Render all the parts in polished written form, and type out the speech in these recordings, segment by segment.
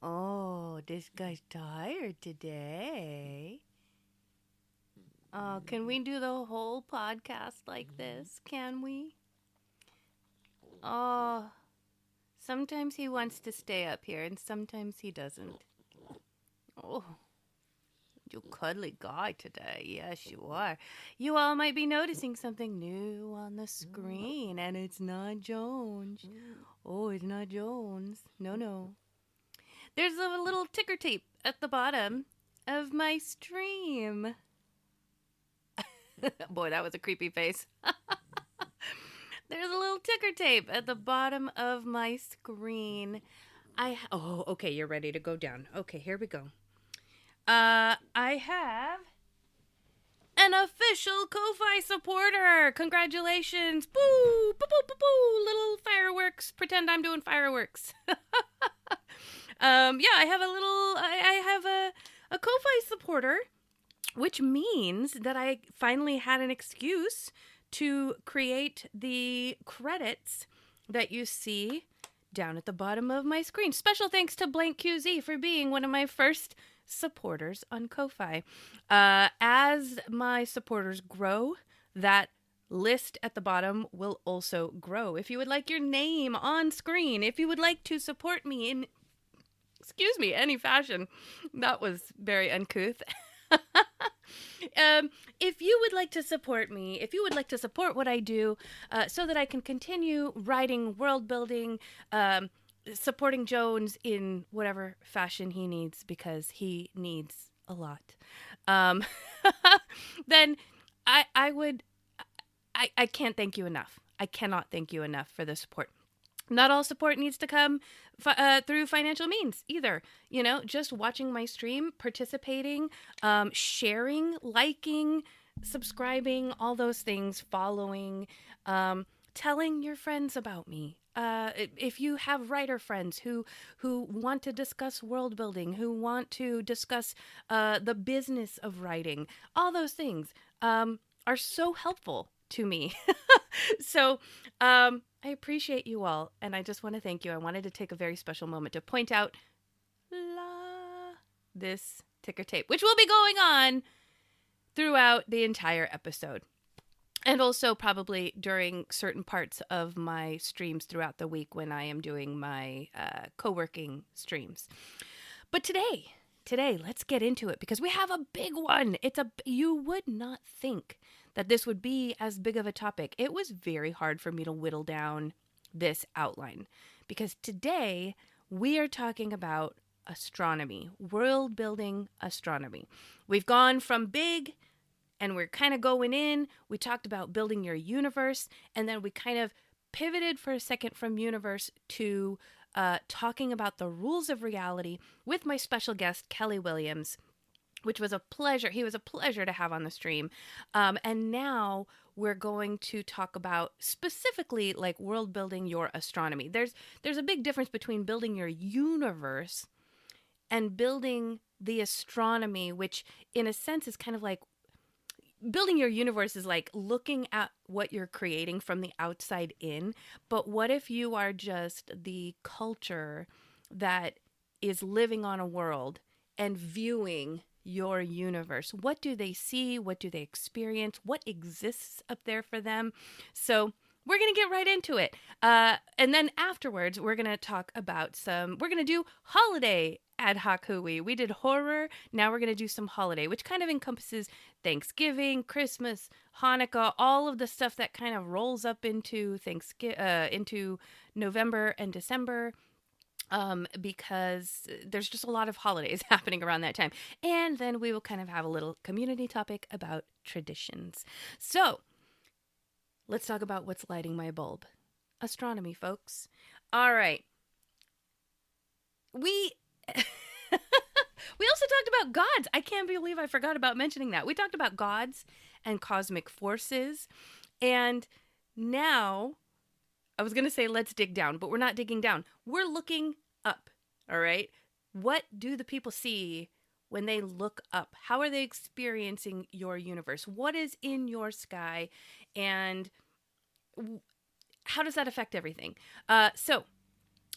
Oh, this guy's tired today. Can we do the whole podcast like this? Can we? Oh, sometimes he wants to stay up here and sometimes he doesn't. Oh, you cuddly guy today. Yes, you are. You all might be noticing something new on the screen, and it's not Jones. Oh, it's not Jones. No, no. There's a little ticker tape at the bottom of my stream. Boy, that was a creepy face. There's a little ticker tape at the bottom of my screen. Oh, okay, you're ready to go down. Okay, here we go. I have an official Ko-Fi supporter. Congratulations. Boo, boo, boo, boo, boo. Little fireworks. Pretend I'm doing fireworks. Yeah, I have a Ko-Fi supporter, which means that I finally had an excuse to create the credits that you see down at the bottom of my screen. Special thanks to Blank QZ for being one of my first supporters on Ko-Fi. As my supporters grow, that list at the bottom will also grow. If you would like your name on screen, if you would like to support me in, any fashion, that was very uncouth. If you would like to support me, if you would like to support what I do, so that I can continue writing, world building, supporting Jones in whatever fashion he needs, because he needs a lot, um, then I would, I can't thank you enough. I cannot thank you enough for the support. Not all support needs to come through financial means either. You know, just watching my stream, participating, sharing, liking, subscribing, all those things, following, telling your friends about me. If you have writer friends who want to discuss world building, who want to discuss the business of writing, all those things are so helpful to me. So I appreciate you all, and I just want to thank you. I wanted to take a very special moment to point out this ticker tape, which will be going on throughout the entire episode. And also probably during certain parts of my streams throughout the week when I am doing my co-working streams. But today, let's get into it because we have a big one. You would not think that this would be as big of a topic. It was very hard for me to whittle down this outline because today we are talking about astronomy, world building astronomy. We've gone from big and we're kind of going in. We talked about building your universe, and then we kind of pivoted for a second from universe to talking about the rules of reality with my special guest, Kelly Williams, which was a pleasure. He was a pleasure to have on the stream. And now we're going to talk about specifically like world building your astronomy. There's a big difference between building your universe and building the astronomy, which in a sense is kind of like building your universe is like looking at what you're creating from the outside in. But what if you are just the culture that is living on a world and viewing your universe? What do they see? What do they experience? What exists up there for them? So we're going to get right into it. And then afterwards, we're going to talk about we're going to do holiday Ad-Hoc Hooey. We did horror. Now we're going to do some holiday, which kind of encompasses Thanksgiving, Christmas, Hanukkah, all of the stuff that kind of rolls up into into November and December. Because there's just a lot of holidays happening around that time. And then we will kind of have a little community topic about traditions. So let's talk about what's lighting my bulb. Astronomy, folks. All right. We also talked about gods. I can't believe I forgot about mentioning that. We talked about gods and cosmic forces. And now I was going to say let's dig down, but we're not digging down. We're looking up, all right? What do the people see when they look up? How are they experiencing your universe? What is in your sky? And how does that affect everything? So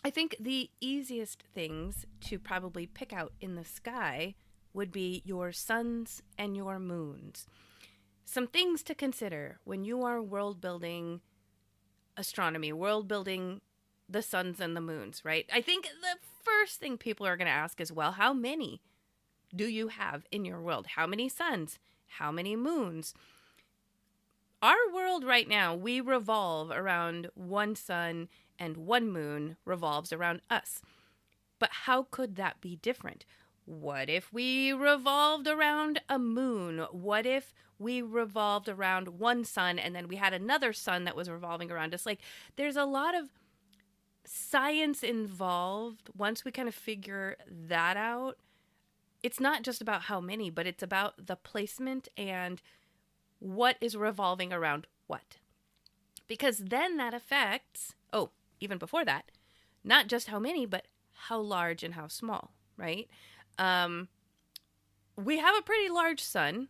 I think the easiest things to probably pick out in the sky would be your suns and your moons. Some things to consider when you are world building astronomy, world building the suns and the moons, right? I think the first thing people are going to ask is, well, how many do you have in your world? How many suns? How many moons? Our world right now, we revolve around one sun and one moon revolves around us. But how could that be different? What if we revolved around a moon? What if we revolved around one sun and then we had another sun that was revolving around us? Like, there's a lot of science involved. Once we kind of figure that out, it's not just about how many, but it's about the placement and what is revolving around what. Because then that affects, even before that, not just how many, but how large and how small, right? We have a pretty large sun,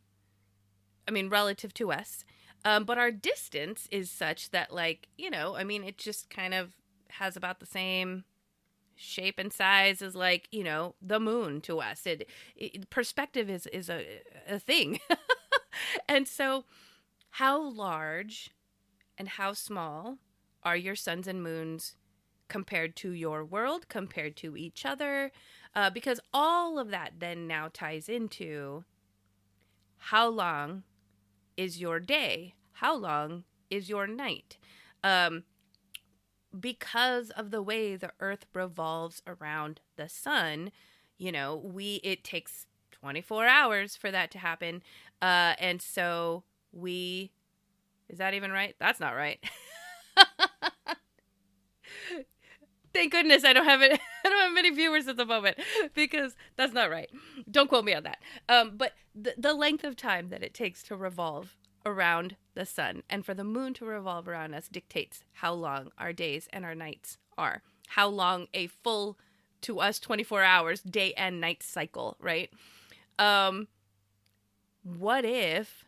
relative to us, but our distance is such that, it just kind of has about the same shape and size as, the moon to us. Perspective is a thing. And so how large and how small are your suns and moons compared to your world, compared to each other? Because all of that then now ties into how long is your day? How long is your night? Because of the way the earth revolves around the sun, it takes 24 hours for that to happen. And so is that even right? That's not right. Thank goodness I don't have it. I don't have many viewers at the moment because that's not right. Don't quote me on that. But the length of time that it takes to revolve around the sun and for the moon to revolve around us dictates how long our days and our nights are. How long a full, to us, 24 hours day and night cycle, right? What if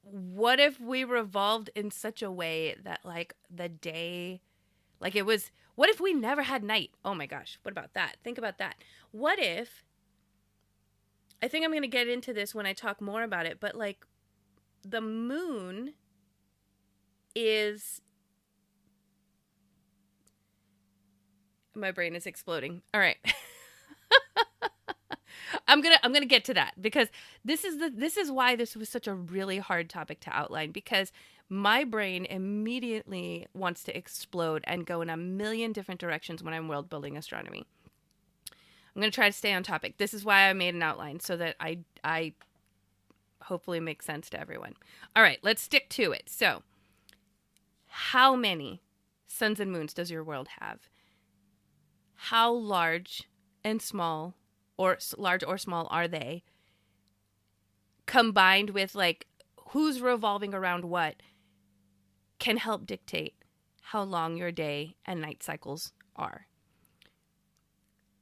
we revolved in such a way that the day, what if we never had night? Oh my gosh, what about that? Think about that. What if, I think I'm going to get into this when I talk more about it, but the moon is, my brain is exploding. All right. I'm gonna get to that because this is why this was such a really hard topic to outline, because my brain immediately wants to explode and go in a million different directions when I'm world building astronomy. I'm gonna try to stay on topic. This is why I made an outline so that I hopefully make sense to everyone. All right, let's stick to it. So, how many suns and moons does your world have? How large and small, or large or small, are they? Combined with who's revolving around what can help dictate how long your day and night cycles are.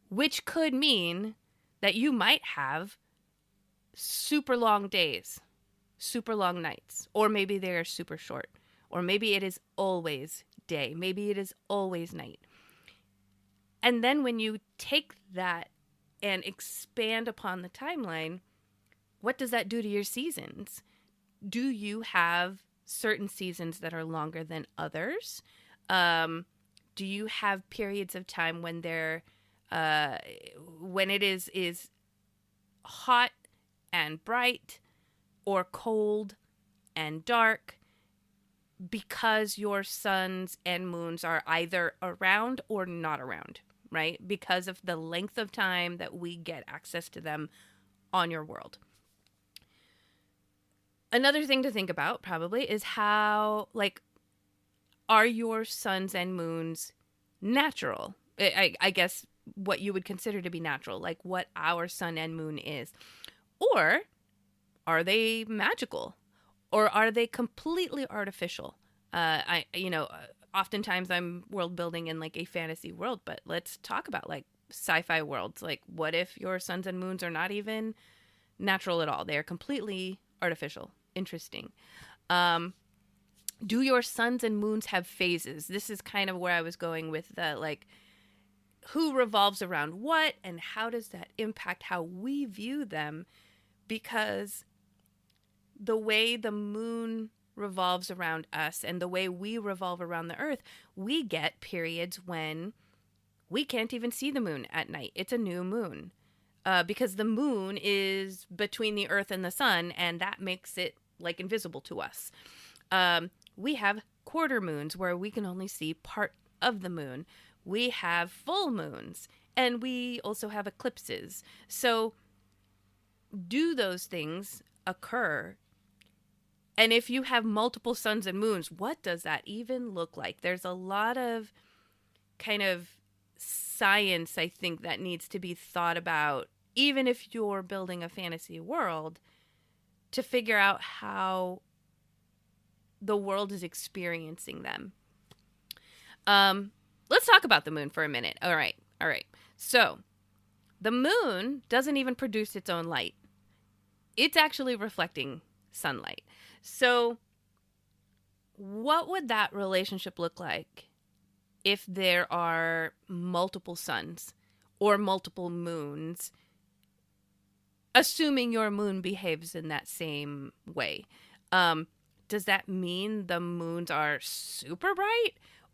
Which could mean that you might have super long days, super long nights, or maybe they are super short, or maybe it is always day, maybe it is always night. And then when you take that and expand upon the timeline, what does that do to your seasons? Do you have certain seasons that are longer than others? Do you have periods of time when when it is hot and bright, or cold and dark, because your suns and moons are either around or not around, right? Because of the length of time that we get access to them on your world. Another thing to think about probably is how, are your suns and moons natural? I guess what you would consider to be natural, like what our sun and moon is. Or are they magical? Or are they completely artificial? Oftentimes I'm world building in a fantasy world, but let's talk about sci-fi worlds. What if your suns and moons are not even natural at all? They are completely artificial. Interesting. Do your suns and moons have phases? This is kind of where I was going with the, like, who revolves around what and how does that impact how we view them? Because the way the moon revolves around us and the way we revolve around the earth, we get periods when we can't even see the moon at night. It's a new moon because the moon is between the earth and the sun, and that makes it like invisible to us. We have quarter moons where we can only see part of the moon. We have full moons, and we also have eclipses. So do those things occur? And if you have multiple suns and moons, what does that even look like? There's a lot of kind of science, I think, that needs to be thought about, even if you're building a fantasy world, to figure out how the world is experiencing them. Let's talk about the moon for a minute. All right. So the moon doesn't even produce its own light. It's actually reflecting sunlight. So what would that relationship look like if there are multiple suns or multiple moons, assuming your moon behaves in that same way? Does that mean the moons are super bright?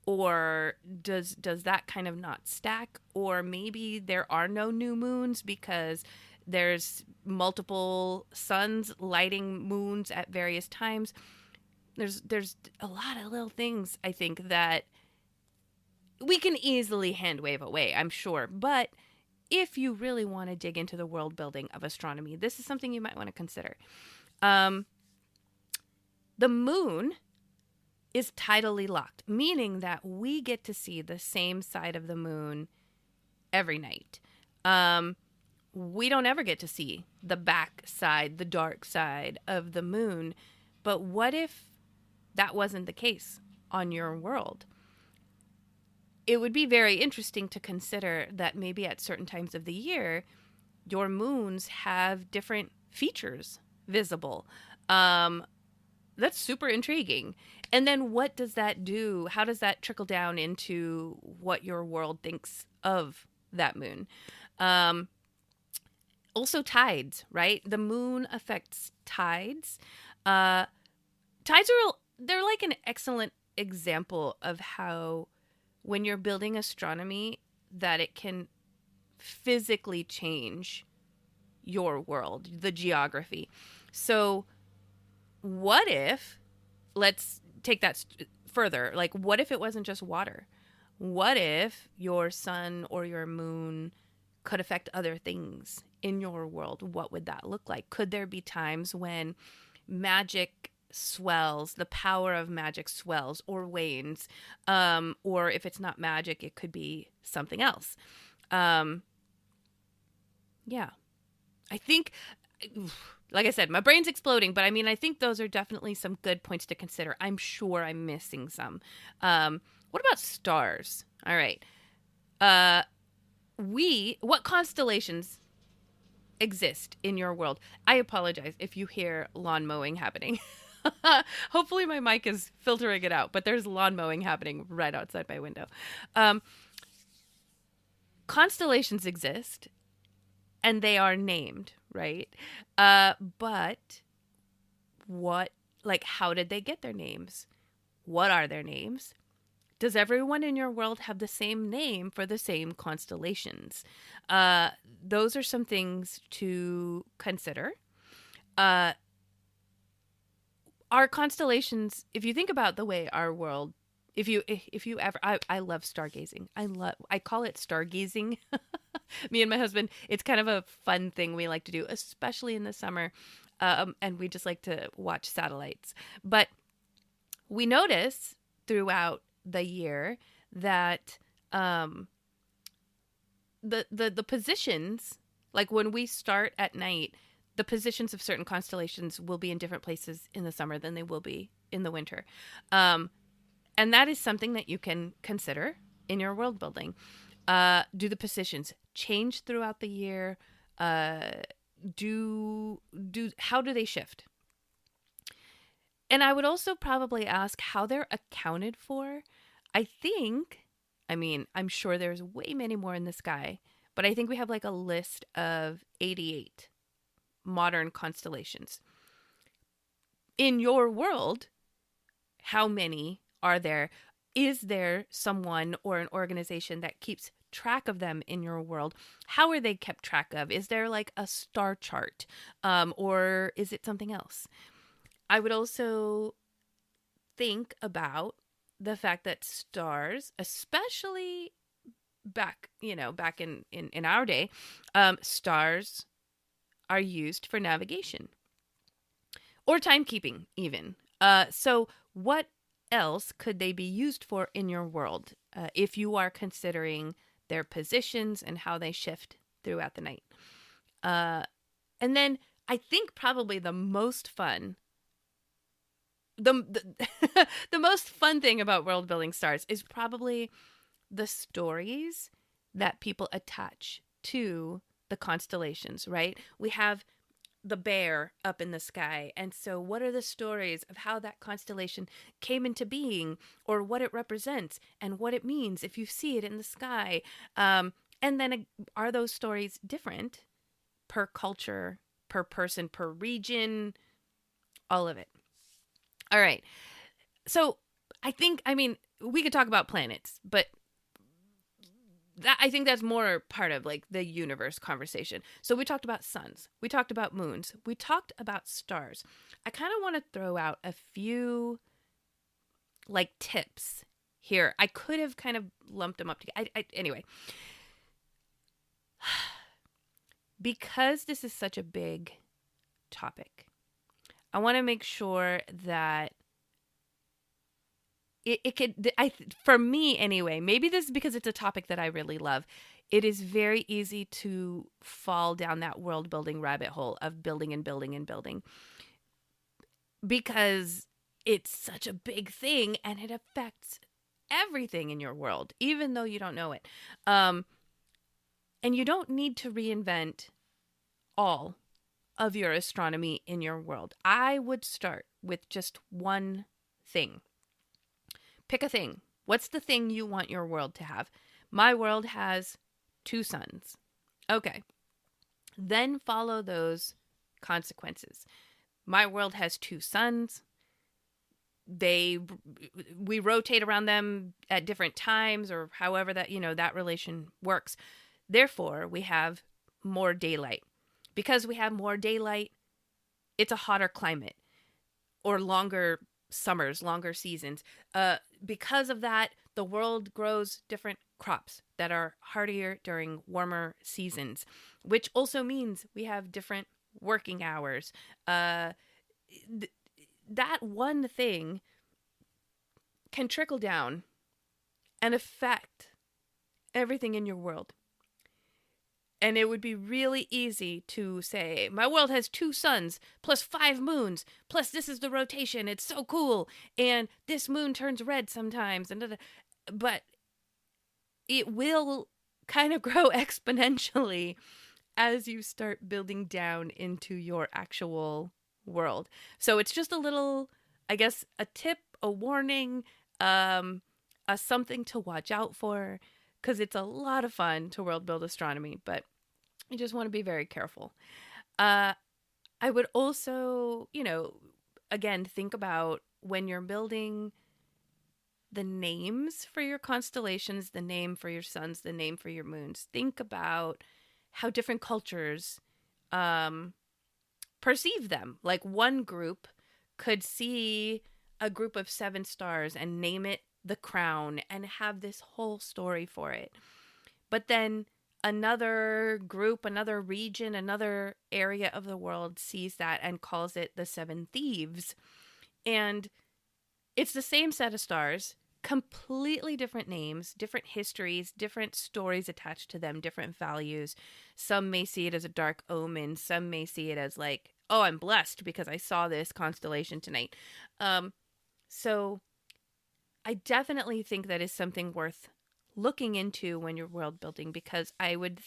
Or does that kind of not stack? Or maybe there are no new moons because there's multiple suns lighting moons at various times. There's a lot of little things, I think, that we can easily hand wave away, I'm sure. But if you really want to dig into the world building of astronomy, this is something you might want to consider. The moon is tidally locked, meaning that we get to see the same side of the moon every night. We don't ever get to see the back side, the dark side of the moon. But what if that wasn't the case on your world? It would be very interesting to consider that maybe at certain times of the year, your moons have different features visible. That's super intriguing. And then what does that do? How does that trickle down into what your world thinks of that moon? Also tides, right? The moon affects tides. Tides they're like an excellent example of how when you're building astronomy that it can physically change your world, the geography. So what if, let's take that further, like what if it wasn't just water? What if your sun or your moon could affect other things in your world? What would that look like? Could there be times when magic swells, the power of magic swells or wanes? Or if it's not magic, it could be something else. Yeah. I think, like I said, my brain's exploding, but I mean, I think those are definitely some good points to consider. I'm sure I'm missing some. What about stars? All right. What constellations exist in your world? I apologize if you hear lawn mowing happening. Hopefully my mic is filtering it out, but there's lawn mowing happening right outside my window. Constellations exist and they are named, right? But how did they get their names? What are their names? Does everyone in your world have the same name for the same constellations? Those are some things to consider. Our constellations, if you think about the way our world, if you ever, I love stargazing. I call it stargazing. Me and my husband, it's kind of a fun thing we like to do, especially in the summer. And we just like to watch satellites. But we notice throughout the year that the positions, like when we start at night, the positions of certain constellations will be in different places in the summer than they will be in the winter. And that is something that you can consider in your world building. Do the positions change throughout the year? How do they shift? And I would also probably ask how they're accounted for. I'm sure there's way many more in the sky, but I think we have like a list of 88 modern constellations. In your world, how many are there? Is there someone or an organization that keeps track of them in your world? How are they kept track of? Is there like a star chart, or is it something else? I would also think about the fact that stars, especially back in our day, stars are used for navigation or timekeeping, even. So, what else could they be used for in your world if you are considering their positions and how they shift throughout the night? And then I think probably the most fun the most fun thing about world building stars is probably the stories that people attach to the constellations, right? We have the bear up in the sky. And so, what are the stories of how that constellation came into being, or what it represents, and what it means if you see it in the sky? And then, are those stories different per culture, per person, per region? All of it. All right. So, we could talk about planets, but I think that's more part of like the universe conversation. So we talked about suns, we talked about moons, we talked about stars. I kind of want to throw out a few like tips here. I could have kind of lumped them up together. Anyway, because this is such a big topic, I want to make sure that for me anyway, maybe this is because it's a topic that I really love. It is very easy to fall down that world building rabbit hole of building and building and building because it's such a big thing and it affects everything in your world, even though you don't know it. And you don't need to reinvent all of your astronomy in your world. I would start with just one thing. Pick a thing. What's the thing you want your world to have? My world has 2 suns. Okay. Then follow those consequences. My world has 2 suns. We rotate around them at different times or however that relation works. Therefore, we have more daylight. Because we have more daylight, it's a hotter climate or longer summers, longer seasons. Because of that, the world grows different crops that are hardier during warmer seasons, which also means we have different working hours. That one thing can trickle down and affect everything in your world. And it would be really easy to say, my world has 2 suns plus 5 moons, plus this is the rotation. It's so cool. And this moon turns red sometimes. But it will kind of grow exponentially as you start building down into your actual world. So it's just a little, I guess, a tip, a warning, a something to watch out for. Because it's a lot of fun to world build astronomy, but you just want to be very careful. I would also, again, think about when you're building the names for your constellations, the name for your suns, the name for your moons. Think about how different cultures perceive them. Like one group could see a group of 7 stars and name it the crown and have this whole story for it. But then another group, another region, another area of the world sees that and calls it the 7 thieves. And it's the same set of stars, completely different names, different histories, different stories attached to them, different values. Some may see it as a dark omen. Some may see it as like, oh, I'm blessed because I saw this constellation tonight. So I definitely think that is something worth looking into when you're world building, because I wouldn't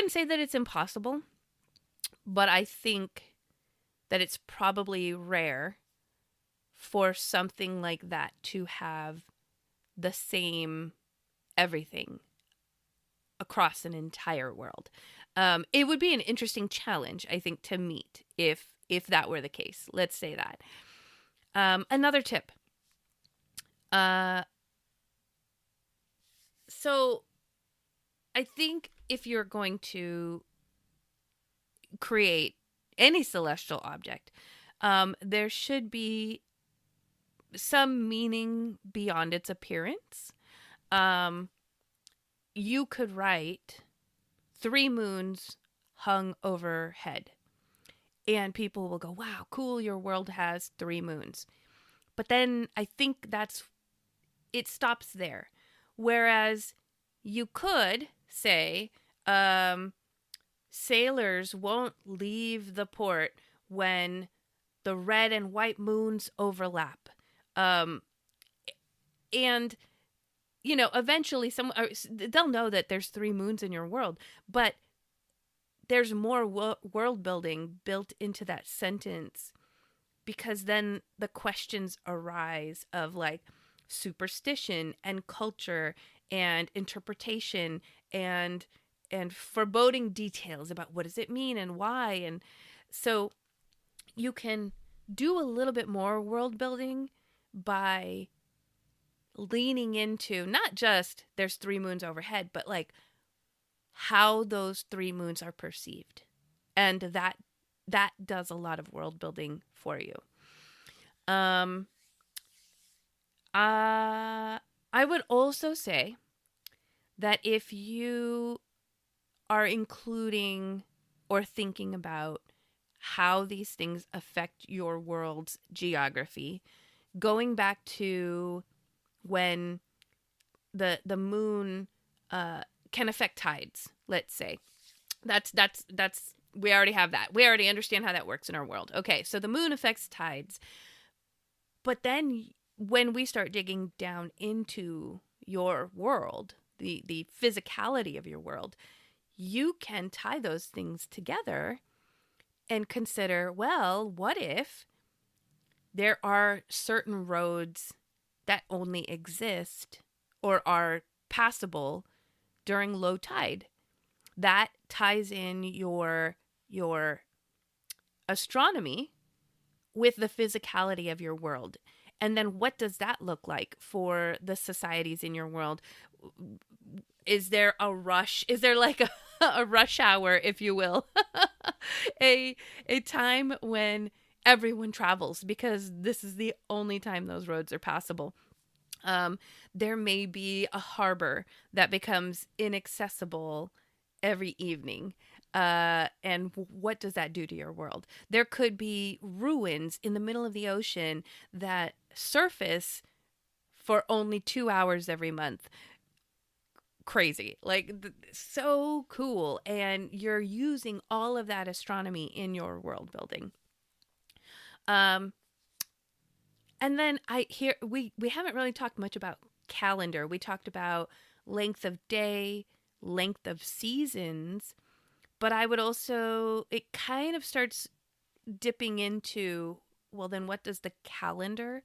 say that it's impossible, but I think that it's probably rare for something like that to have the same everything across an entire world. It would be an interesting challenge, I think, to meet if that were the case. Let's say that. Another tip. So I think if you're going to create any celestial object, there should be some meaning beyond its appearance. You could write 3 moons hung overhead, and people will go, wow, cool, your world has 3 moons. But then I think it stops there. Whereas you could say, sailors won't leave the port when the red and white moons overlap. And, eventually they'll know that there's 3 moons in your world, but there's more world building built into that sentence, because then the questions arise of like superstition and culture and interpretation and foreboding details about what does it mean and why. And so you can do a little bit more world building by leaning into not just there's 3 moons overhead, but like how those 3 moons are perceived. And that does a lot of world building for you. I would also say that if you are including or thinking about how these things affect your world's geography, going back to when the moon can affect tides, let's say. That's we already have that. We already understand how that works in our world. Okay, so the moon affects tides. But then when we start digging down into your world, the physicality of your world, you can tie those things together and consider, well, what if there are certain roads that only exist or are passable during low tide? That ties in your astronomy with the physicality of your world. And then what does that look like for the societies in your world? Is there a rush? Is there like a rush hour, if you will? a time when everyone travels because this is the only time those roads are passable. There may be a harbor that becomes inaccessible every evening. And what does that do to your world? There could be ruins in the middle of the ocean that surface for only 2 hours every month. Crazy. Like, so cool. And you're using all of that astronomy in your world building. And then we haven't really talked much about calendar. We talked about length of day, length of seasons, but I would also, it kind of starts dipping into, well, then what does the calendar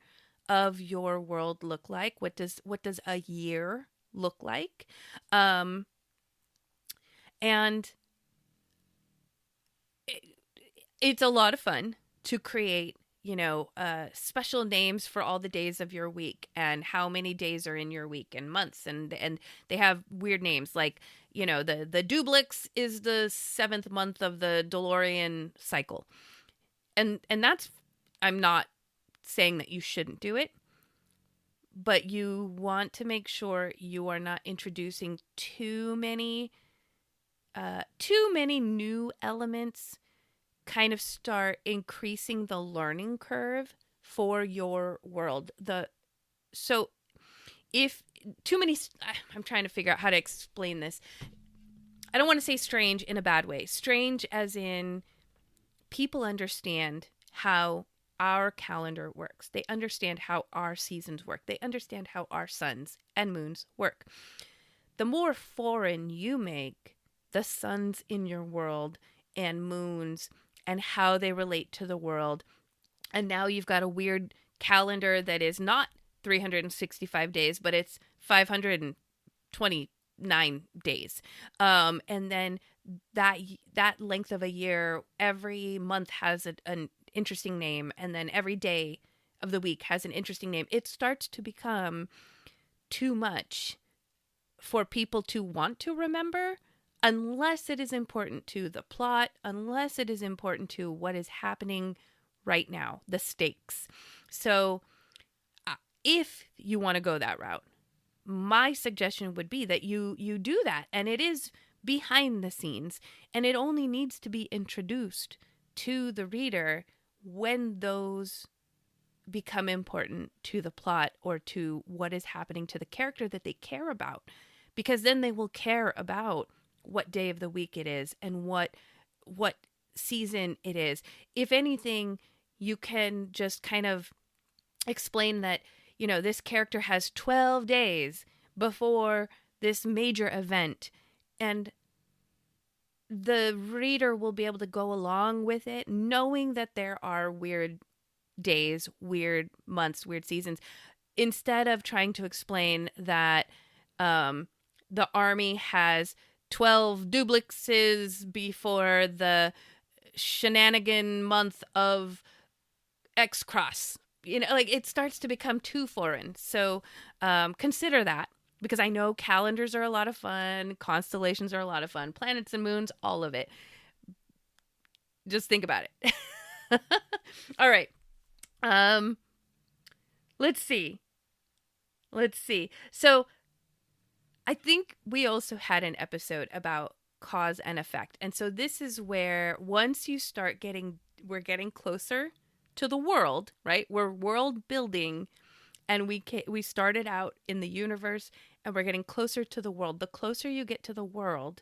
of your world look like? What does a year look like? And it's a lot of fun to create, special names for all the days of your week and how many days are in your week and months. And they have weird names like, the Dublix is the 7th month of the DeLorean cycle. And that's, I'm not saying that you shouldn't do it, but you want to make sure you are not introducing too many new elements. Kind of start increasing the learning curve for your world. So if too many, I'm trying to figure out how to explain this. I don't want to say strange in a bad way. Strange as in people understand how our calendar works. They understand how our seasons work. They understand how our suns and moons work. The more foreign you make the suns in your world and moons and how they relate to the world, and now you've got a weird calendar that is not 365 days, but it's 529 days. And then that length of a year, every month has an interesting name, and then every day of the week has an interesting name. It starts to become too much for people to want to remember, unless it is important to the plot, unless it is important to what is happening right now, the stakes. So if you want to go that route, my suggestion would be that you do that, and it is behind the scenes, and it only needs to be introduced to the reader when those become important to the plot or to what is happening to the character that they care about, because then they will care about what day of the week it is and what season it is. If anything, you can just kind of explain that, this character has 12 days before this major event, and the reader will be able to go along with it, knowing that there are weird days, weird months, weird seasons, instead of trying to explain that the army has 12 duplexes before the shenanigan month of X cross. It starts to become too foreign. So consider that, because I know calendars are a lot of fun, constellations are a lot of fun, planets and moons, all of it. Just think about it. All right. Let's see. So I think we also had an episode about cause and effect. And so this is where once you start we're getting closer to the world, right? We're world building, and we started out in the universe, and we're getting closer to the world. The closer you get to the world,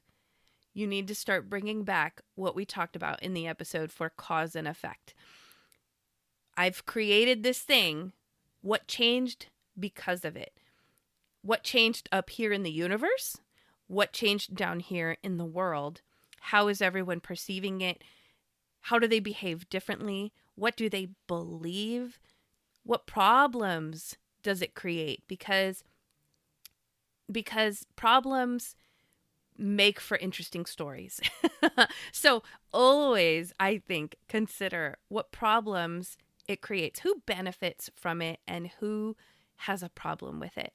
you need to start bringing back what we talked about in the episode for cause and effect. I've created this thing. What changed because of it? What changed up here in the universe? What changed down here in the world? How is everyone perceiving it? How do they behave differently? What do they believe? What problems does it create? Because problems make for interesting stories. So always, I think, consider what problems it creates, who benefits from it, and who has a problem with it.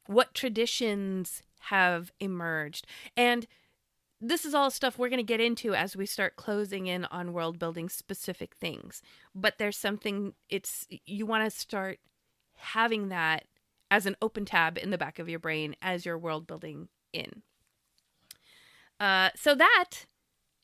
What traditions have emerged. And this is all stuff we're going to get into as we start closing in on world building specific things. But there's something, you want to start having that as an open tab in the back of your brain as you're world building in. So that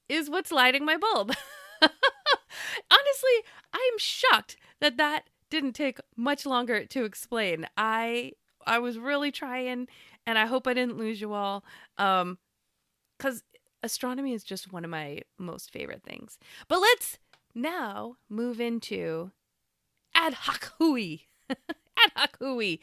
is what's lighting my bulb. Honestly, I'm shocked that didn't take much longer to explain. I was really trying, and I hope I didn't lose you all. Because astronomy is just one of my most favorite things. But let's now move into Ad-Hoc Hooey. Ad-Hoc Hooey.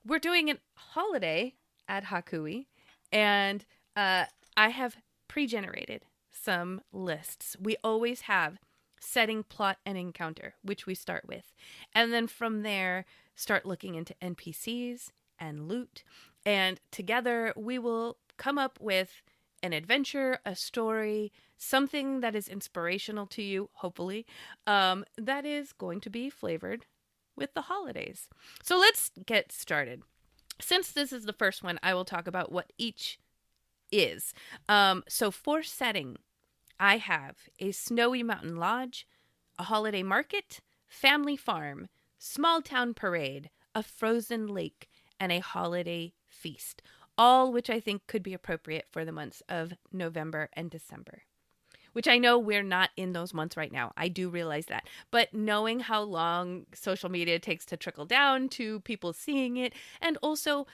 We're doing a holiday Ad-Hoc Hooey, and I have pre-generated some lists. We always have setting, plot, and encounter, which we start with. And then from there, start looking into NPCs and loot. And together, we will come up with an adventure, a story, something that is inspirational to you, hopefully, that is going to be flavored with the holidays. So let's get started. Since this is the first one, I will talk about what each is. So for setting, I have a snowy mountain lodge, a holiday market, family farm, small town parade, a frozen lake, and a holiday feast, all which I think could be appropriate for the months of November and December, which I know we're not in those months right now. I do realize that. But knowing how long social media takes to trickle down to people seeing it, and also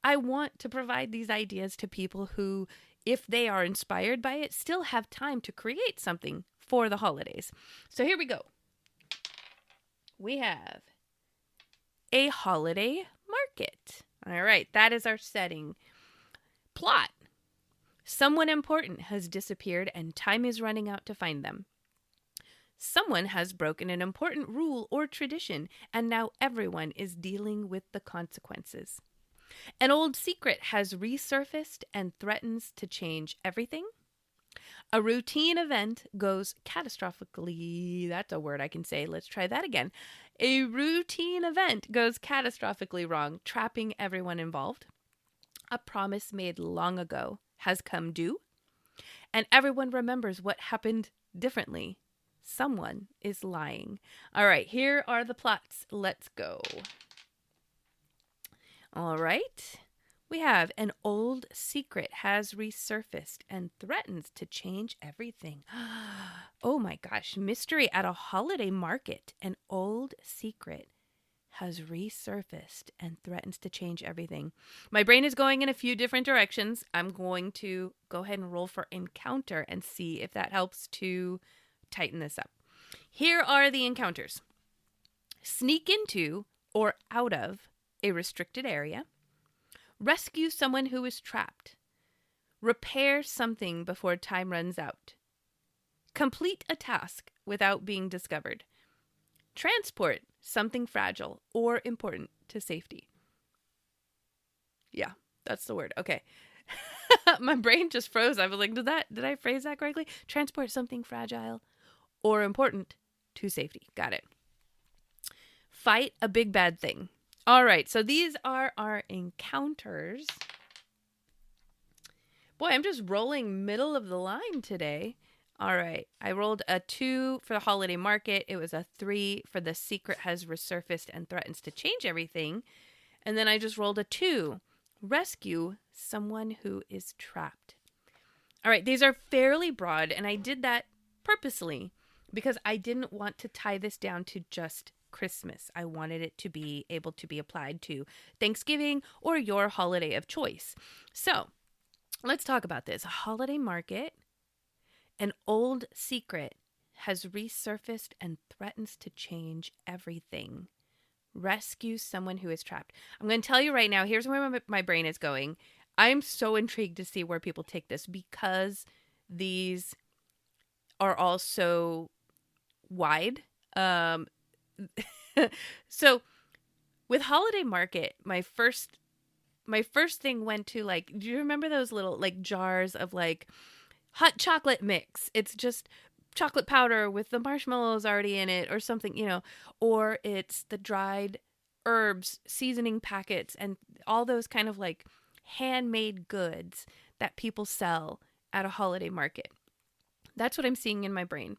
I want to provide these ideas to people who, if they are inspired by it, still have time to create something for the holidays. So here we go. We have a holiday market. All right, that is our setting. Plot. Someone important has disappeared and time is running out to find them. Someone has broken an important rule or tradition, and now everyone is dealing with the consequences. An old secret has resurfaced and threatens to change everything. A routine event goes catastrophically. That's a word I can say. Let's try that again. A routine event goes catastrophically wrong, trapping everyone involved. A promise made long ago has come due, and everyone remembers what happened differently. Someone is lying. All right, here are the plots. Let's go. All right. We have an old secret has resurfaced and threatens to change everything. Oh my gosh. Mystery at a holiday market. An old secret has resurfaced and threatens to change everything. My brain is going in a few different directions. I'm going to go ahead and roll for encounter and see if that helps to tighten this up. Here are the encounters. Sneak into or out of a restricted area. Rescue someone who is trapped. Repair something before time runs out. Complete a task without being discovered. Transport something fragile or important to safety. Yeah, that's the word. Okay. My brain just froze. I was like, did I phrase that correctly? Transport something fragile or important to safety. Got it. Fight a big bad thing. All right, so these are our encounters. Boy, I'm just rolling middle of the line today. All right, I rolled a 2 for the holiday market. It was a 3 for the secret has resurfaced and threatens to change everything. And then I just rolled a 2. Rescue someone who is trapped. All right, these are fairly broad, and I did that purposely because I didn't want to tie this down to just Christmas. I wanted it to be able to be applied to Thanksgiving or your holiday of choice. So let's talk about this. A holiday market, an old secret has resurfaced and threatens to change everything. Rescue someone who is trapped. I'm going to tell you right now, here's where my brain is going. I'm so intrigued to see where people take this because these are all so wide. So with holiday market, my first thing went to like, do you remember those little like jars of like hot chocolate mix? It's just chocolate powder with the marshmallows already in it or something, or it's the dried herbs, seasoning packets, and all those kind of like handmade goods that people sell at a holiday market. That's what I'm seeing in my brain.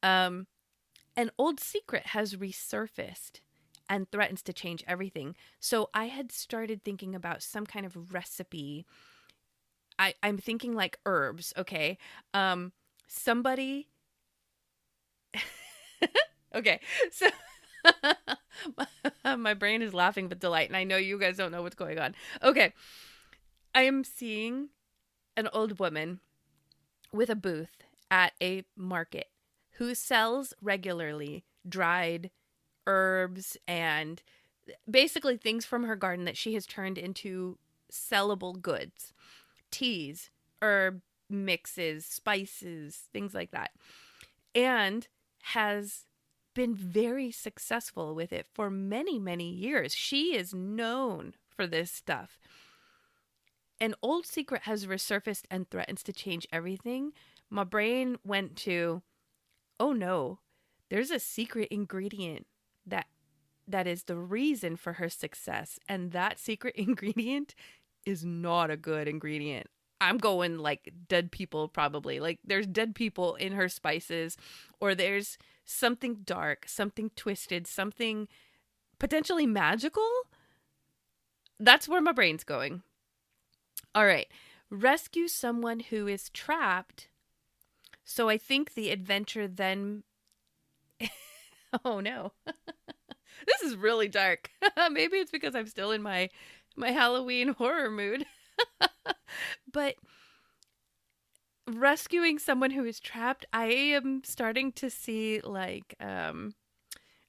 An old secret has resurfaced and threatens to change everything. So I had started thinking about some kind of recipe. I'm thinking like herbs, okay? Somebody... Okay, so my brain is laughing with delight, and I know you guys don't know what's going on. Okay, I am seeing an old woman with a booth at a market who sells regularly dried herbs and basically things from her garden that she has turned into sellable goods. Teas, herb mixes, spices, things like that. And has been very successful with it for many, many years. She is known for this stuff. An old secret has resurfaced and threatens to change everything. My brain went to, oh no, there's a secret ingredient that is the reason for her success. And that secret ingredient is not a good ingredient. I'm going like dead people probably. Like there's dead people in her spices, or there's something dark, something twisted, something potentially magical. That's where my brain's going. All right. Rescue someone who is trapped. So I think the adventure then... Oh no. This is really dark. Maybe it's because I'm still in my Halloween horror mood. But rescuing someone who is trapped, I am starting to see like,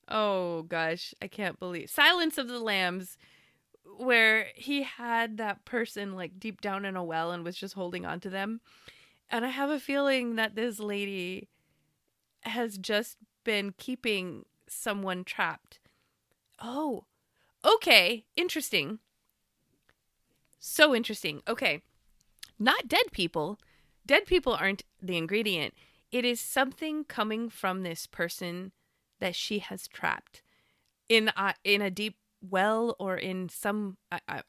oh gosh, I can't believe Silence of the Lambs, where he had that person like deep down in a well and was just holding on to them. And I have a feeling that this lady has just been keeping someone trapped. Oh, okay. Interesting. So interesting. Okay. Not dead people. Dead people aren't the ingredient. It is something coming from this person that she has trapped in a deep well, or in some,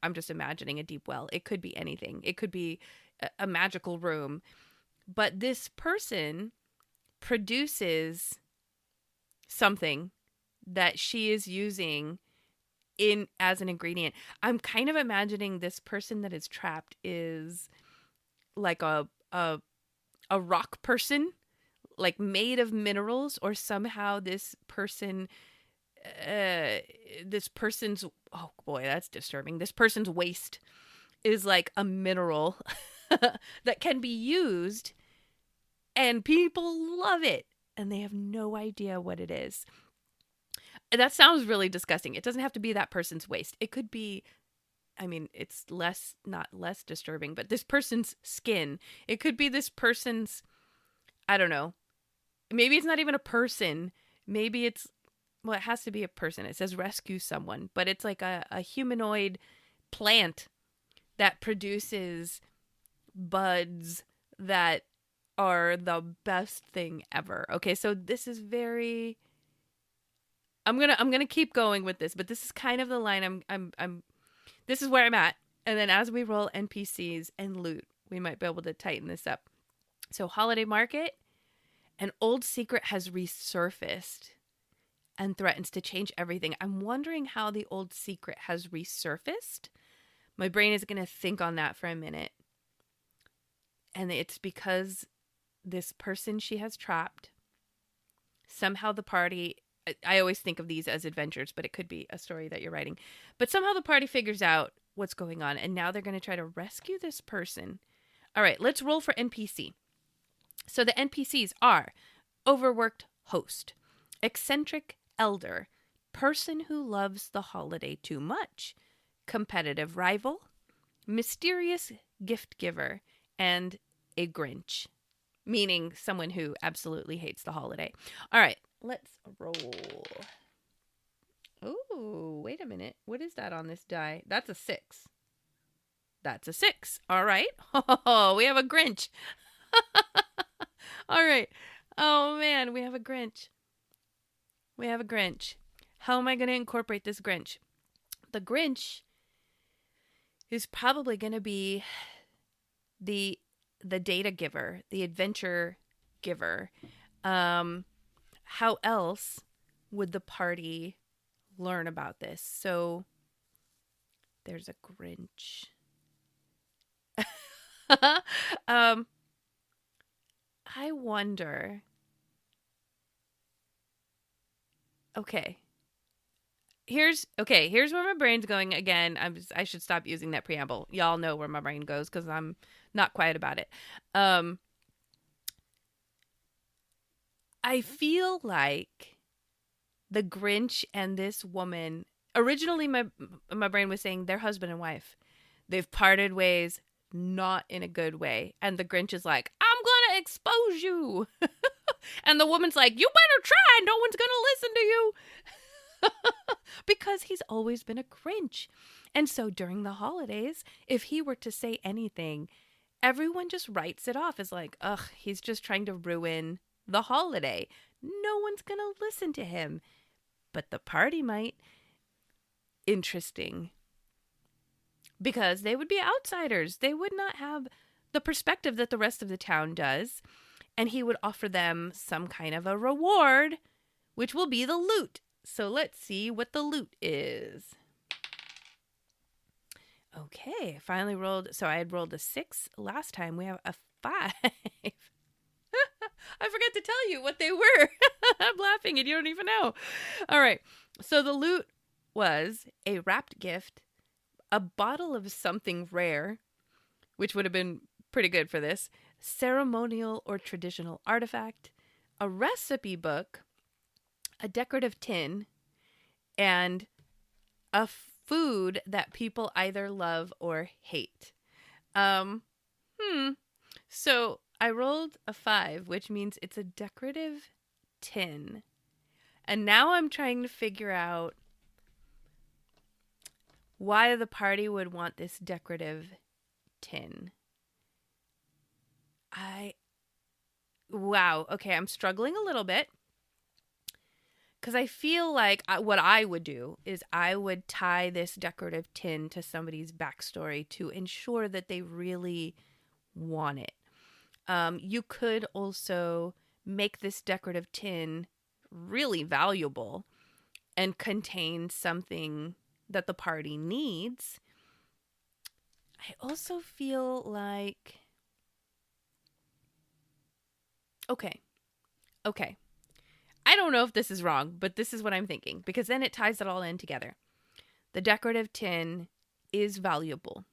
I'm just imagining a deep well. It could be anything. It could be a magical room. But this person produces something that she is using in as an ingredient. I'm kind of imagining this person that is trapped is like a rock person, like made of minerals, or somehow this person's, oh boy, that's disturbing. This person's waste is like a mineral that can be used, and people love it and they have no idea what it is. That sounds really disgusting. It doesn't have to be that person's waste. It could be, I mean, it's not less disturbing, but this person's skin. It could be this person's, I don't know. Maybe it's not even a person. Maybe it's, well, it has to be a person. It says rescue someone, but it's like a humanoid plant that produces buds that are the best thing ever. Okay, so this is very, I'm gonna keep going with this, but this is kind of the line I'm this is where I'm at. And then as we roll NPCs and loot, we might be able to tighten this up. So holiday market, an old secret has resurfaced and threatens to change everything. I'm wondering how the old secret has resurfaced. My brain is going to think on that for a minute. And it's because this person she has trapped, somehow the party, I always think of these as adventures, but it could be a story that you're writing. But somehow the party figures out what's going on, and now they're going to try to rescue this person. All right, let's roll for NPC. So the NPCs are overworked host, eccentric elder, person who loves the holiday too much, competitive rival, mysterious gift giver, and a grinch, meaning someone who absolutely hates the holiday. All right, let's roll. Oh, wait a minute. What is that on this die? That's a 6. That's a 6. All right. Oh, we have a grinch. All right. Oh, man, we have a grinch. We have a grinch. How am I going to incorporate this grinch? The grinch is probably going to be the data giver, the adventure giver. How else would the party learn about this? So there's a grinch. I wonder. Okay. Here's where my brain's going again. I should stop using that preamble. Y'all know where my brain goes because I'm not quiet about it. I feel like the Grinch and this woman, originally my brain was saying they're husband and wife. They've parted ways, not in a good way. And the Grinch is like, I'm going to expose you. And the woman's like, you better try. No one's going to listen to you. Because he's always been a Grinch. And so during the holidays, if he were to say anything, everyone just writes it off as like, ugh, he's just trying to ruin the holiday. No one's going to listen to him. But the party might. Interesting. Because they would be outsiders. They would not have the perspective that the rest of the town does. And he would offer them some kind of a reward, which will be the loot. So let's see what the loot is. Okay, I finally rolled. So I had rolled a 6 last time. We have a 5. I forgot to tell you what they were. I'm laughing and you don't even know. All right. So the loot was a wrapped gift, a bottle of something rare, which would have been pretty good for this, ceremonial or traditional artifact, a recipe book, a decorative tin, and a food that people either love or hate. So I rolled a 5, which means it's a decorative tin. And now I'm trying to figure out why the party would want this decorative tin. Wow. Okay, I'm struggling a little bit. Because I feel like what I would do is I would tie this decorative tin to somebody's backstory to ensure that they really want it. You could also make this decorative tin really valuable and contain something that the party needs. I also feel like... Okay. I don't know if this is wrong, but this is what I'm thinking, because then it ties it all in together. The decorative tin is valuable,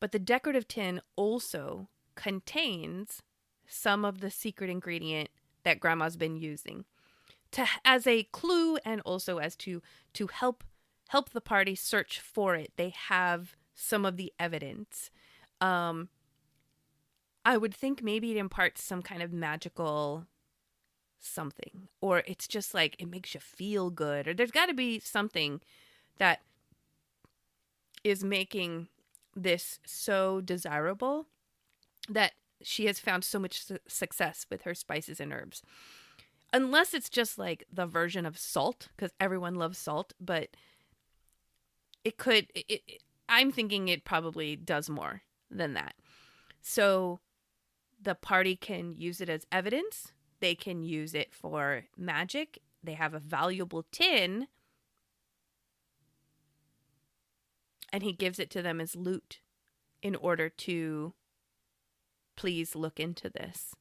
but the decorative tin also contains some of the secret ingredient that Grandma's been using as a clue, and also as to help the party search for it. They have some of the evidence. I would think maybe it imparts some kind of magical something, or it's just like it makes you feel good, or there's got to be something that is making this so desirable that she has found so much success with her spices and herbs. Unless it's just like the version of salt, because everyone loves salt, but I'm thinking it probably does more than that. So the party can use it as evidence. They can use it for magic. They have a valuable tin. And he gives it to them as loot in order to please look into this.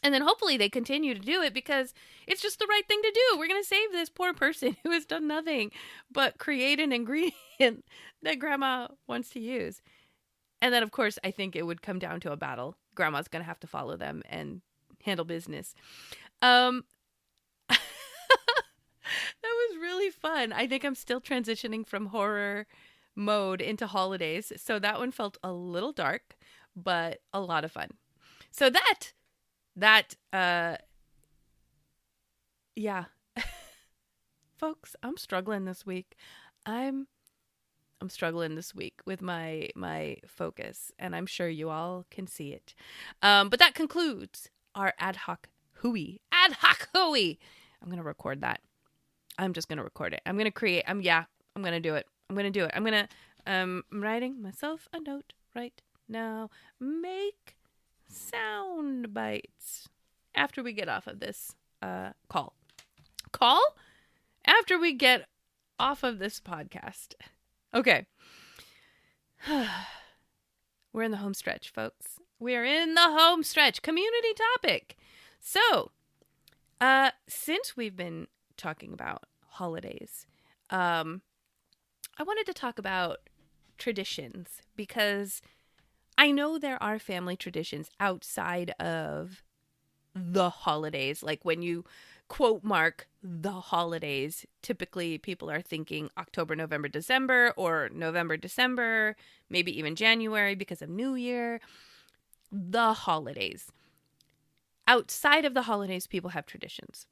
And then hopefully they continue to do it because it's just the right thing to do. We're going to save this poor person who has done nothing but create an ingredient that Grandma wants to use. And then, of course, I think it would come down to a battle. Grandma's going to have to follow them and handle business. That was really fun. I think I'm still transitioning from horror mode into holidays. So that one felt a little dark, but a lot of fun. So yeah. Folks, I'm struggling this week. I'm struggling this week with my focus, and I'm sure you all can see it. But that concludes our Ad-Hoc Hooey. Ad-Hoc Hooey! I'm going to record that. I'm just going to record it. I'm going to create... I'm going to do it. I'm writing myself a note right now. Make sound bites after we get off of this call. After we get off of this podcast. Okay. We're in the home stretch, folks. We're in the home stretch. Community topic. So, since we've been talking about holidays, I wanted to talk about traditions, because I know there are family traditions outside of the holidays. Like when you quote mark the holidays, typically people are thinking October, November, December, or November, December, maybe even January because of New Year. The holidays. Outside of the holidays, people have traditions.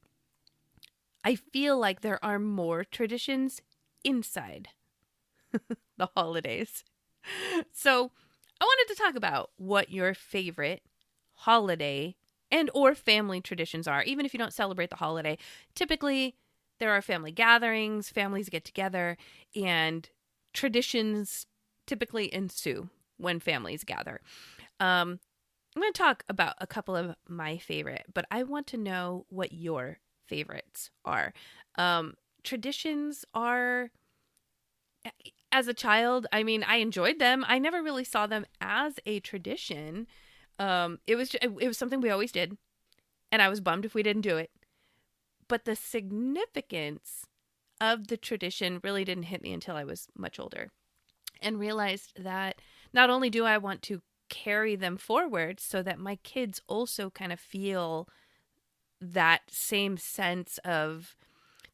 I feel like there are more traditions inside the holidays. So I wanted to talk about what your favorite holiday and or family traditions are. Even if you don't celebrate the holiday, typically there are family gatherings, families get together, and traditions typically ensue when families gather. I'm going to talk about a couple of my favorite, but I want to know what your favorites are. Traditions are... As a child, I mean, I enjoyed them. I never really saw them as a tradition. It was something we always did, and I was bummed if we didn't do it. But the significance of the tradition really didn't hit me until I was much older, and realized that not only do I want to carry them forward so that my kids also kind of feel that same sense of...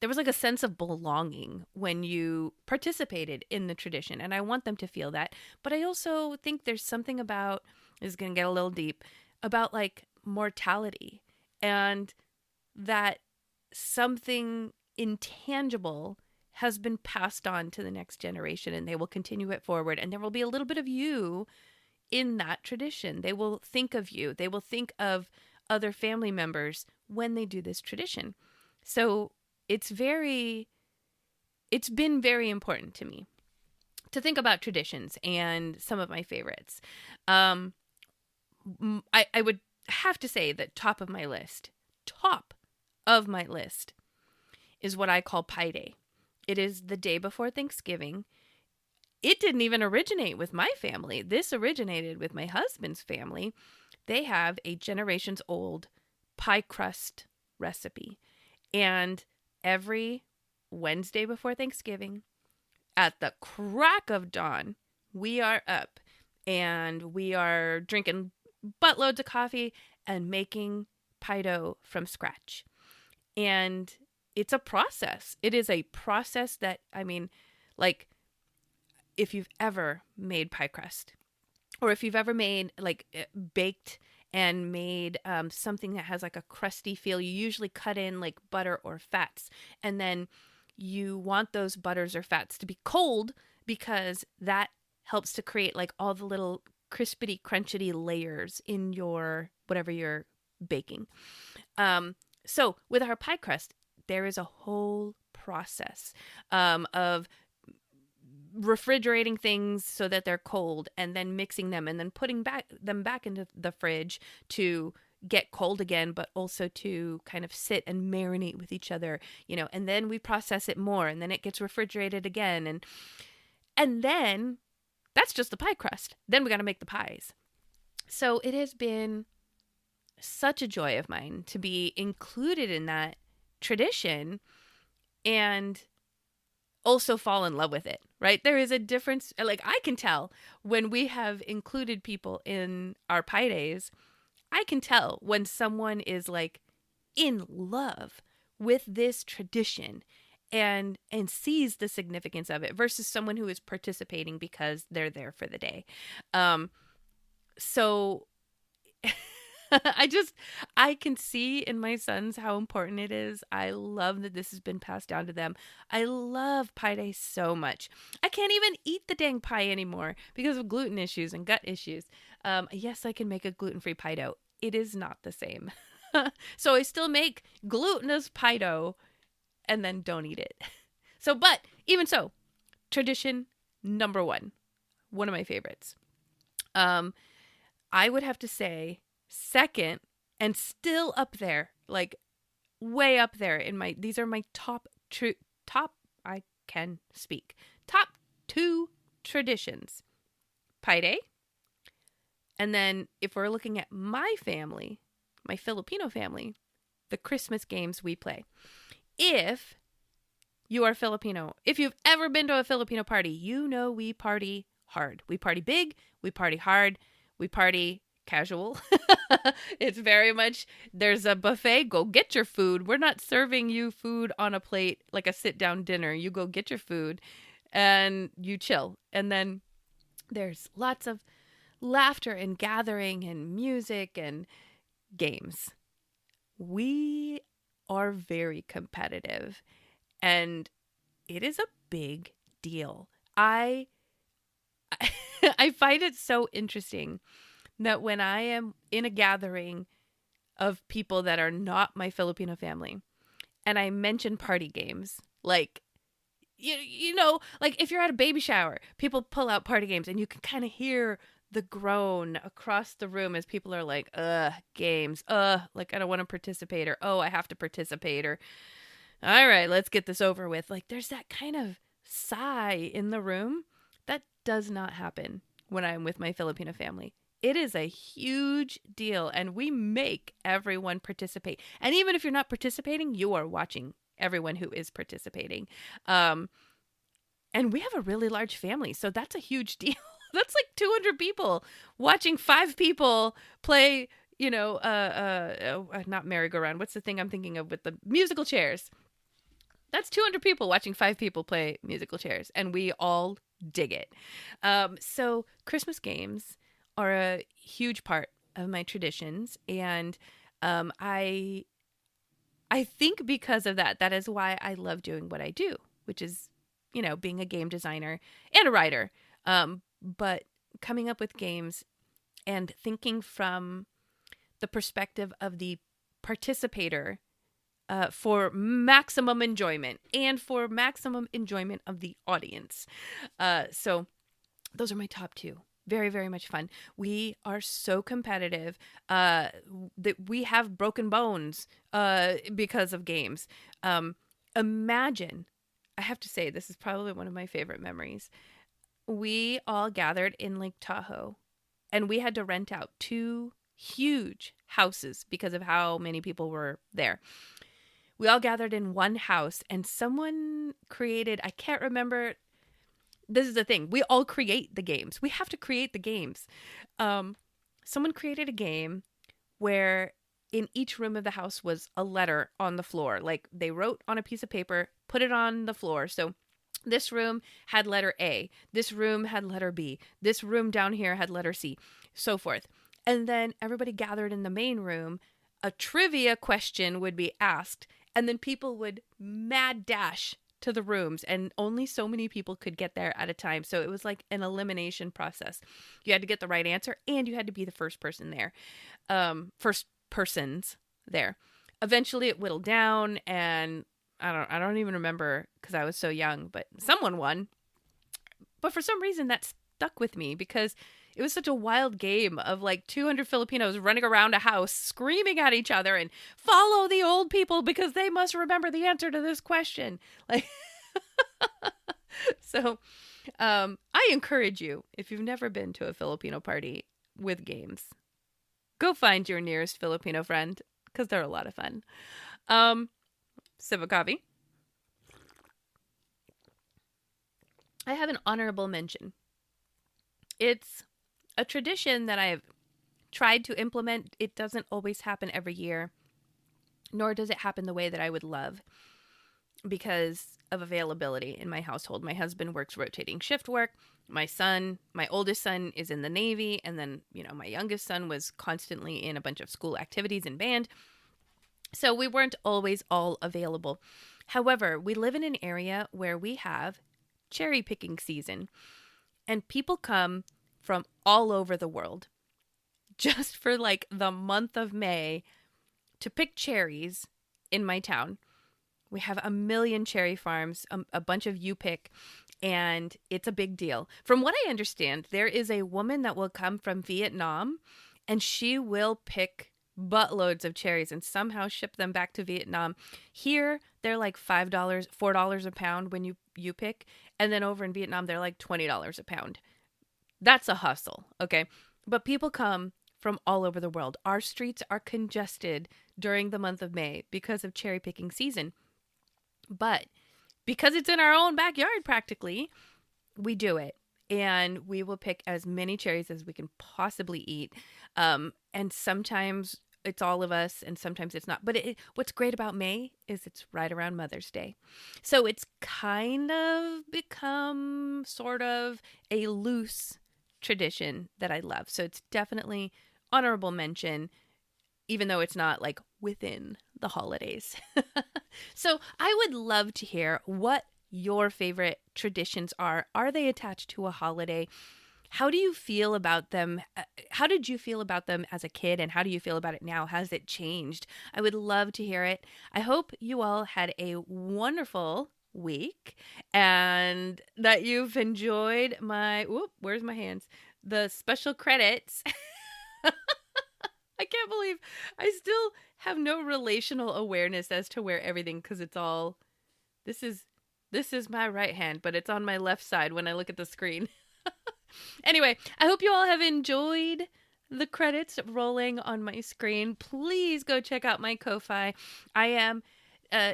There was like a sense of belonging when you participated in the tradition, and I want them to feel that. But I also think there's something about... This is going to get a little deep, about like mortality and that something intangible has been passed on to the next generation, and they will continue it forward. And there will be a little bit of you in that tradition. They will think of you. They will think of other family members when they do this tradition. So it's been very important to me to think about traditions and some of my favorites. I would have to say that top of my list is what I call Pie Day. It is the day before Thanksgiving. It didn't even originate with my family. This originated with my husband's family. They have a generations old pie crust recipe. And every Wednesday before Thanksgiving, at the crack of dawn, we are up and we are drinking buttloads of coffee and making pie dough from scratch. And it's a process. It is a process that, if you've ever made pie crust, or if you've ever made, baked and made something that has like a crusty feel, you usually cut in like butter or fats. And then you want those butters or fats to be cold because that helps to create like all the little crispity, crunchity layers in your whatever you're baking. So with our pie crust, there is a whole process of refrigerating things so that they're cold, and then mixing them, and then putting them back into the fridge to get cold again, but also to kind of sit and marinate with each other, and then we process it more, and then it gets refrigerated again, and then that's just the pie crust. Then we got to make the pies. So it has been such a joy of mine to be included in that tradition and also fall in love with it, right? There is a difference. Like, I can tell when we have included people in our pie days, I can tell when someone is like in love with this tradition and sees the significance of it versus someone who is participating because they're there for the day. So I can see in my sons how important it is. I love that this has been passed down to them. I love Pie Day so much. I can't even eat the dang pie anymore because of gluten issues and gut issues. Yes, I can make a gluten-free pie dough. It is not the same. So I still make glutinous pie dough and then don't eat it. But even so, tradition number one of my favorites. I would have to say second, and still up there, like way up there these are my top two traditions. Pie Day. And then if we're looking at my family, my Filipino family, the Christmas games we play. If you are Filipino, if you've ever been to a Filipino party, we party hard. We party big, we party hard, we party casual. It's very much, there's a buffet, go get your food. We're not serving you food on a plate like a sit-down dinner. You go get your food and you chill. And then there's lots of laughter and gathering and music and games. We are very competitive, and it is a big deal. I find it so interesting that when I am in a gathering of people that are not my Filipino family, and I mention party games, like, like if you're at a baby shower, people pull out party games, and you can kind of hear the groan across the room as people are like, games, like I don't want to participate, or, I have to participate, or, all right, let's get this over with. Like, there's that kind of sigh in the room. That does not happen when I'm with my Filipino family. It is a huge deal, and we make everyone participate. And even if you're not participating, you are watching everyone who is participating. And we have a really large family, so that's a huge deal. That's like 200 people watching 5 people play, not merry-go-round. What's the thing I'm thinking of with the musical chairs? That's 200 people watching 5 people play musical chairs, and we all dig it. So Christmas games are a huge part of my traditions, and I I think because of that, that is why I love doing what I do, which is, being a game designer and a writer. But coming up with games and thinking from the perspective of the participator for maximum enjoyment and for maximum enjoyment of the audience. So those are my top two. Very, very much fun. We are so competitive that we have broken bones because of games. Imagine, I have to say, this is probably one of my favorite memories. We all gathered in Lake Tahoe, and we had to rent out 2 huge houses because of how many people were there. We all gathered in one house, and someone created, I can't remember. This is the thing. We all create the games. We have to create the games. Someone created a game where in each room of the house was a letter on the floor. Like they wrote on a piece of paper, put it on the floor. So this room had letter A. This room had letter B. This room down here had letter C, so forth. And then everybody gathered in the main room. A trivia question would be asked, and then people would mad dash to the rooms, and only so many people could get there at a time. So it was like an elimination process. You had to get the right answer, and you had to be the first person there. First persons there. Eventually it whittled down, and I don't even remember because I was so young, but someone won. But for some reason that stuck with me because it was such a wild game of like 200 Filipinos running around a house, screaming at each other and follow the old people because they must remember the answer to this question. Like, so I encourage you, if you've never been to a Filipino party with games, go find your nearest Filipino friend because they're a lot of fun. Sip of coffee. I have an honorable mention. It's a tradition that I've tried to implement. It doesn't always happen every year, nor does it happen the way that I would love because of availability in my household. My husband works rotating shift work. My oldest son is in the Navy. And then, my youngest son was constantly in a bunch of school activities and band. So we weren't always all available. However, we live in an area where we have cherry picking season, and people come from all over the world just for like the month of May to pick cherries in my town. We have a million cherry farms, a bunch of you-pick, and it's a big deal. From what I understand, there is a woman that will come from Vietnam, and she will pick buttloads of cherries and somehow ship them back to Vietnam. Here, they're like $5, $4 a pound when you pick, and then over in Vietnam, they're like $20 a pound. That's a hustle, okay? But people come from all over the world. Our streets are congested during the month of May because of cherry picking season. But because it's in our own backyard practically, we do it. And we will pick as many cherries as we can possibly eat. And sometimes it's all of us and sometimes it's not. But what's great about May is it's right around Mother's Day. So it's kind of become sort of a loose tradition that I love. So it's definitely honorable mention, even though it's not like within the holidays. So I would love to hear what your favorite traditions are. Are they attached to a holiday? How do you feel about them? How did you feel about them as a kid, and how do you feel about it now? Has it changed? I would love to hear it. I hope you all had a wonderful week and that you've enjoyed where's my hands? The special credits. I can't believe I still have no relational awareness as to where everything, because it's all, this is my right hand, but it's on my left side when I look at the screen. Anyway, I hope you all have enjoyed the credits rolling on my screen. Please go check out my Ko-Fi. I am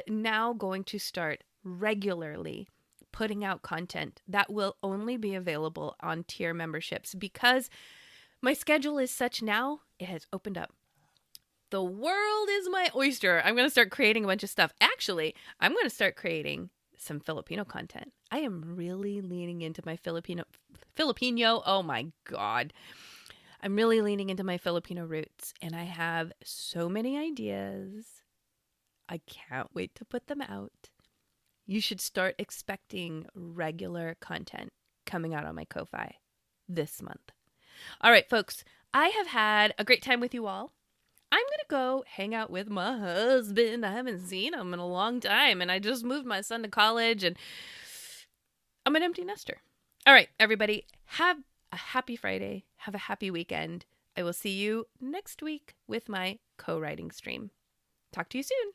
now going to start regularly putting out content that will only be available on tier memberships because my schedule is such now. It has opened up. The world is my oyster. I'm going to start creating a bunch of stuff. Actually, I'm going to start creating some Filipino content. I am really leaning into my Filipino. Oh my God. I'm really leaning into my Filipino roots, and I have so many ideas. I can't wait to put them out. You should start expecting regular content coming out on my Ko-Fi this month. All right, folks, I have had a great time with you all. I'm going to go hang out with my husband. I haven't seen him in a long time, and I just moved my son to college, and I'm an empty nester. All right, everybody, have a happy Friday. Have a happy weekend. I will see you next week with my co-writing stream. Talk to you soon.